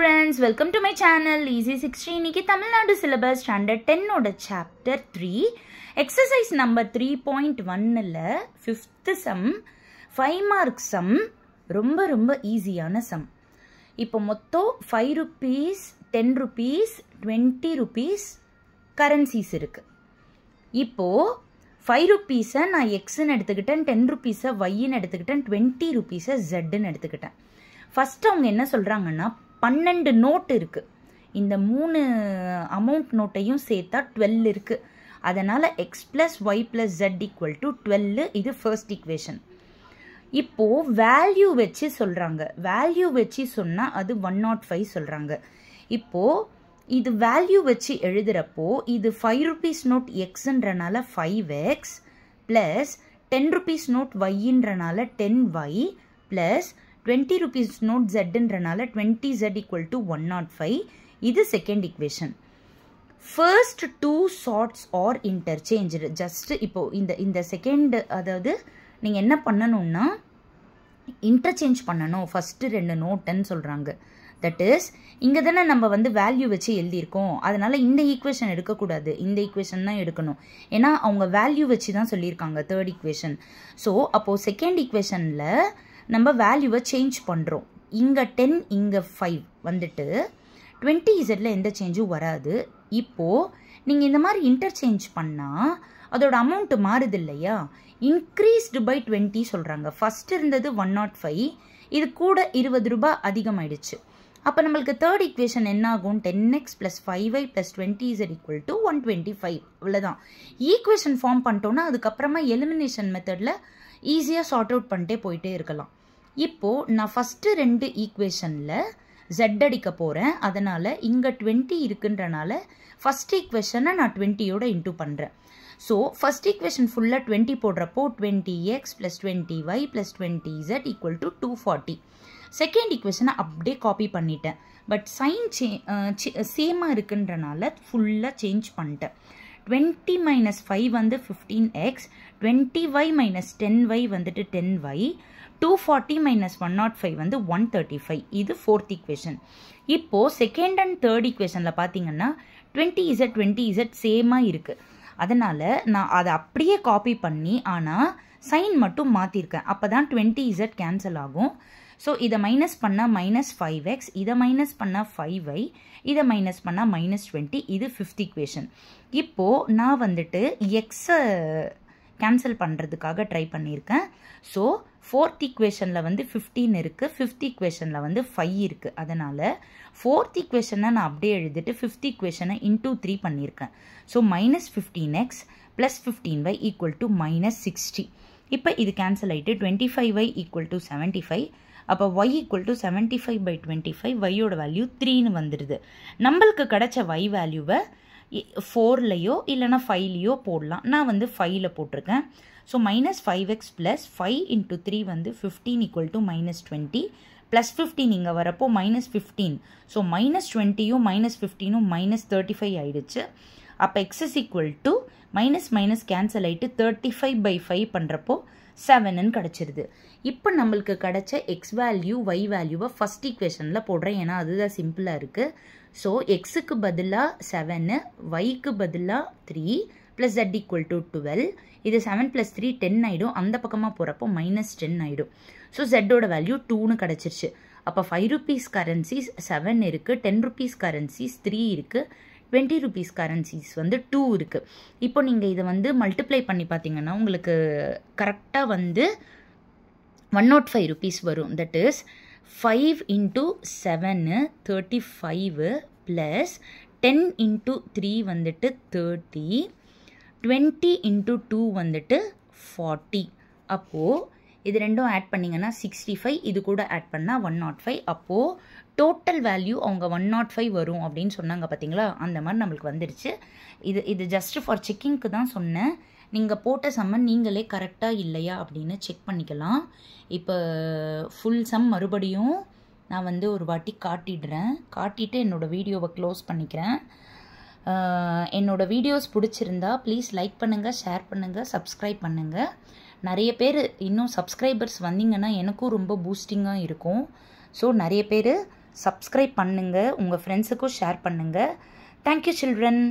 students, welcome to my channel Easy 16. இன்னைக்கு Tamil Nadu syllabus standard 10 ஓட chapter 3 exercise number 3.1ல 5th sum 5 mark sum ரொம்ப ஈஸியான sum. இப்போ மொத்தம் 5 rupees 10 rupees 20 rupees currencies இருக்கு. இப்போ 5 rupees நான் x ன்னு எடுத்துக்கிட்டேன், 10 rupees y ன்னு எடுத்துக்கிட்டேன், 20 rupees z ன்னு எடுத்துக்கிட்டேன். ஃபர்ஸ்ட் அவங்க என்ன சொல்றாங்கன்னா 12 நோட் இருக்கு. இந்த மூணு அமௌண்ட் நோட்டையும் சேர்த்தா 12 இருக்கு. அதனால x plus y plus z equal to 12. இது ஃபர்ஸ்ட் ஈக்குவேஷன். இப்போ வேல்யூ வச்சு சொல்றாங்க. வேல்யூ வச்சு சொன்னா அது 105 சொல்றாங்க. இப்போ இது வேல்யூ வச்சு எழுதுறப்போ இது 5 rupees நோட் xன்றனால 5x plus 10 rupees நோட் yன்றனால 10y plus 20 rupees note z ன்றனால 20z equal to 105. இது second equation. First two sorts are interchanged. Just இப்போ இந்த செகண்ட், அதாவது நீங்க என்ன பண்ணணும்னா இன்டர்சேஞ்ச் பண்ணணும் ஃபர்ஸ்ட் ரெண்டு நோட்னு சொல்றாங்க. தட் இஸ் இங்க தானே நம்ம வந்து வேல்யூ வச்சு எழுதியிருக்கோம். அதனால இந்த ஈக்குவேஷன் எடுக்கக்கூடாது, இந்த ஈக்குவேஷன் தான் எடுக்கணும். ஏன்னா அவங்க வேல்யூ வச்சு தான் சொல்லியிருக்காங்க தேர்ட் ஈக்குவேஷன். ஸோ அப்போ செகண்ட் ஈக்குவேஷன்ல நம்ம வேல்யூவை சேஞ்ச் பண்ணுறோம். இங்கே 10 இங்கே 5 வந்துட்டு 20zல எந்த சேஞ்சும் வராது. இப்போது நீங்கள் இந்த மாதிரி இன்டர்சேஞ்ச் பண்ணால் அதோட அமௌண்ட் மாறுது இல்லையா? இன்க்ரீஸ்டு பை 20 சொல்கிறாங்க. ஃபஸ்ட் இருந்தது 105, இது கூட 20 ரூபாய் அதிகமாயிடுச்சு. அப்போ நம்மளுக்கு தேர்ட் ஈக்குவேஷன் என்ன ஆகும்? 10x plus 5y plus 20z equal to 125. இவ்வளோதான். ஈக்குவேஷன் ஃபார்ம் பண்ணிட்டோன்னா அதுக்கப்புறமா எலிமினேஷன் மெத்தடில் ஈஸியாக சார்ட் அவுட் பண்ணிட்டே போயிட்டே இருக்கலாம். இப்போது நான் ஃபஸ்ட்டு ரெண்டு ஈக்குவேஷனில் z அடிக்க போகிறேன். அதனால் இங்கே 20 இருக்குன்றனால ஃபஸ்ட் ஈக்குவேஷனை நான் 20யோட இன்டூ பண்ணுறேன். ஸோ ஃபஸ்ட் ஈக்குவேஷன் ஃபுல்லாக 20 போடுறப்போ 20x plus 20y plus 20z equal to 240. Second ஈக்குவேஷனை அப்படியே காப்பி பண்ணிட்டேன். பட் சைன் சேமாக இருக்குன்றனால ஃபுல்லாக சேஞ்ச் பண்ணிட்டேன். 20 minus 5 வந்து 15x, 20y minus 10y வந்துட்டு 10y, 240 minus 105 வந்து 135. இது ஃபோர்த் ஈக்குவேஷன். இப்போது செகண்ட் அண்ட் தேர்ட் ஈக்குவேஷனில் பார்த்தீங்கன்னா 20z சேமாக இருக்குது. அதனால் நான் அதை அப்படியே காப்பி பண்ணி ஆனால் சைன் மட்டும் மாற்றிருக்கேன். அப்போ தான் 20z கேன்சல் ஆகும். ஸோ இதை மைனஸ் பண்ணால் -5x, இதை மைனஸ் பண்ணால் 5y, இதை மைனஸ் பண்ணால் -20. இது ஃபிஃப்த் ஈக்குவேஷன். இப்போது நான் வந்துட்டு எக்ஸை கேன்சல் பண்ணுறதுக்காக ட்ரை பண்ணியிருக்கேன். ஸோ ஃபோர்த் ஈக்குவேஷனில் வந்து 15 இருக்குது, ஃபிஃப்த் ஈக்குவேஷனில் வந்து 5 இருக்குது. அதனால் ஃபோர்த் ஈக்குவேஷனை நான் அப்படியே எழுதிட்டு ஃபிஃப்த் ஈக்குவேஷனை இன்டூ 3 பண்ணியிருக்கேன். So -15x plus 15y equal to -60. இப்போ இது கேன்சல் ஆகிட்டு 25y ஈக்குவல் டு 75. அப்போ y ஈக்குவல் டு 75/25, yயோட வேல்யூ 3ன்னு வந்துடுது. நம்மளுக்கு கிடைச்ச y வேல்யூவை 4லையோ இல்லைனா 5லையோ போடலாம். நான் வந்து 5ல போட்டிருக்கேன். ஸோ -5x ப்ளஸ் 5 இன்ட்டு 3 வந்து 15 ஈக்குவல் டு -20 ப்ளஸ் 15 இங்கே வரப்போ -15. ஸோ -20யும் -15ம் -35 ஆயிடுச்சு. அப்போ x is equal to minus cancel ஆகிட்டு 35/5 பண்ணுறப்போ 7ன்னு கிடச்சிருது. இப்போ நம்மளுக்கு கிடைச்ச எக்ஸ் வேல்யூ y வேல்யூவை ஃபஸ்ட் ஈக்குவேஷனில் போடுறேன். ஏன்னா அதுதான் சிம்பிளாக இருக்குது. ஸோ எக்ஸுக்கு பதிலாக 7, yக்கு பதிலாக 3 ப்ளஸ் z ஈக்குவல் டு 12. இது 7 + 3 10 ஆகிடும். அந்த பக்கமாக போகிறப்போ -10 ஆகிடும். ஸோ ஜெட்டோட வேல்யூ 2ன்னு கிடச்சிருச்சு. அப்போ 5 rupees கரன்சிஸ் 7 இருக்குது, 10 rupees கரன்சிஸ் 3 இருக்குது, 20 rupees கரன்சிஸ் வந்து 2 இருக்குது. இப்போ நீங்கள் இதை வந்து மல்டிப்ளை பண்ணி பார்த்தீங்கன்னா உங்களுக்கு கரெக்டாக வந்து 105 rupees வரும். That is 5 into 7 35 plus 10 into 3 வந்துட்டு 30, 20 into 2 வந்துட்டு 40. அப்போது இது ரெண்டும் ஆட் பண்ணிங்கன்னா 65, இது கூட ஆட் பண்ணால் 105. அப்போது டோட்டல் வேல்யூ அவங்க 105 வரும் அப்படின்னு சொன்னாங்க பார்த்தீங்களா? அந்த மாதிரி நம்மளுக்கு வந்துடுச்சு. இது ஜஸ்ட் ஃபார் செக்கிங்க்கு தான் சொன்னேன். நீங்கள் போட்ட சம்மன் நீங்களே கரெக்டாக இல்லையா அப்படின்னு செக் பண்ணிக்கலாம். இப்போ ஃபுல் சம் மறுபடியும் நான் வந்து ஒரு வாட்டி காட்டிட்டு என்னோடய வீடியோவை க்ளோஸ் பண்ணிக்கிறேன். என்னோடய வீடியோஸ் பிடிச்சிருந்தா ப்ளீஸ் லைக் பண்ணுங்கள், ஷேர் பண்ணுங்கள், சப்ஸ்கிரைப் பண்ணுங்கள். நிறைய பேர் இன்னும் சப்ஸ்கிரைபர்ஸ் வந்தீங்கன்னா எனக்கும் ரொம்ப பூஸ்டிங்காக இருக்கும். ஸோ நிறைய பேர் சப்ஸ்கிரைப் பண்ணுங்கள், உங்கள் ஃப்ரெண்ட்ஸுக்கும் ஷேர் பண்ணுங்கள். Thank you children.